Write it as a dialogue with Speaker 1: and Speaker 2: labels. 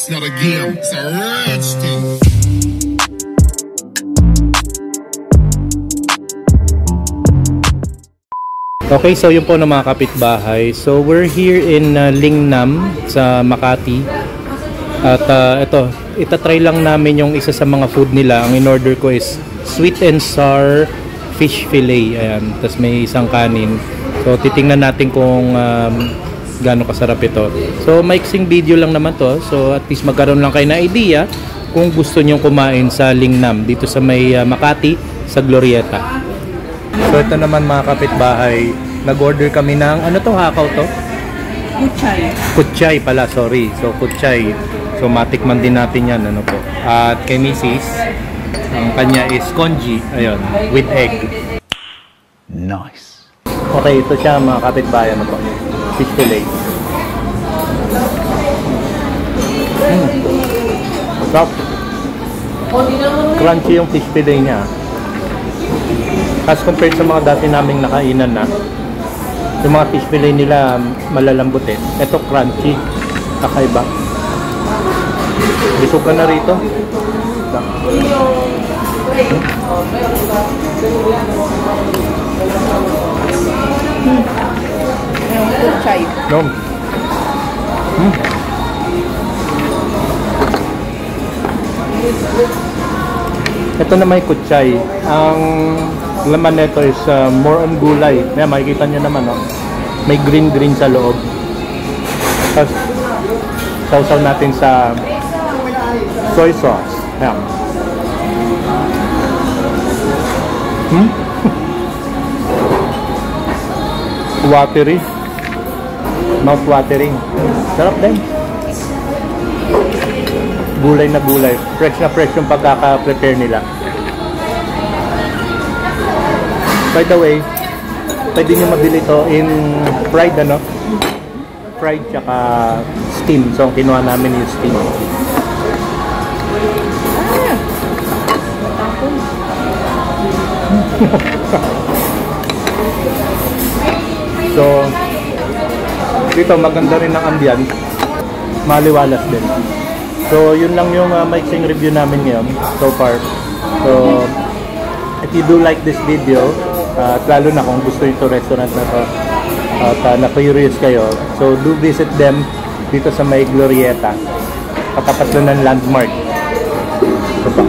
Speaker 1: It's not a game, it's a rich thing.
Speaker 2: Okay, so yun po ng mga kapitbahay. So we're here in Lingnam sa Makati. At ito, itatry lang namin yung isa sa mga food nila. Ang in-order ko is sweet and sour fish fillet. Ayan, tapos may isang kanin. So titingnan natin kung gaano kasarap ito. So maiksing video lang naman to. So at least magkaroon lang kayo na idea kung gusto nyong kumain sa Lingnam dito sa may Makati sa Glorieta. So ito naman mga kapitbahay, nag-order kami ng ano to, hakaw to?
Speaker 3: Kuchay.
Speaker 2: Kuchay pala, sorry. So kuchay. So matikman din natin yan, ano po. At kay Mrs. ang kanya is congee, ayun, with egg. Nice. Okay, ito siya mga kapitbahay, ano po. Fish fillet. Sarap. Crunchy yung fish fillet niya. As compared sa mga dati naming nakainan na, yung mga fish fillet nila malalambot eh. Ito crunchy. Kakaiba. Busog ka na rito.
Speaker 3: Kuchay.
Speaker 2: No. Ito na may kuchay. Ang laman nito is more on gulay. Ayan, makikita nyo naman, no? May green sa loob. Tapos, sausaw natin sa soy sauce. Ayan. Watery. Mouth watering. Sarap din. Gulay na gulay. Fresh na fresh yung pagkaka-prepare nila. By the way, pwede nyo mabili ito in fried, ano? Fried tsaka steam. So, kinuha namin yung steam. So, dito maganda rin ang ambience. Maliwalas din. So, yun lang yung maiksing review namin ngayon so far. So, if you do like this video, at lalo na kung gusto ito restaurant na to at na-curious kayo, so do visit them dito sa may Glorieta, katapat doon ng landmark. So,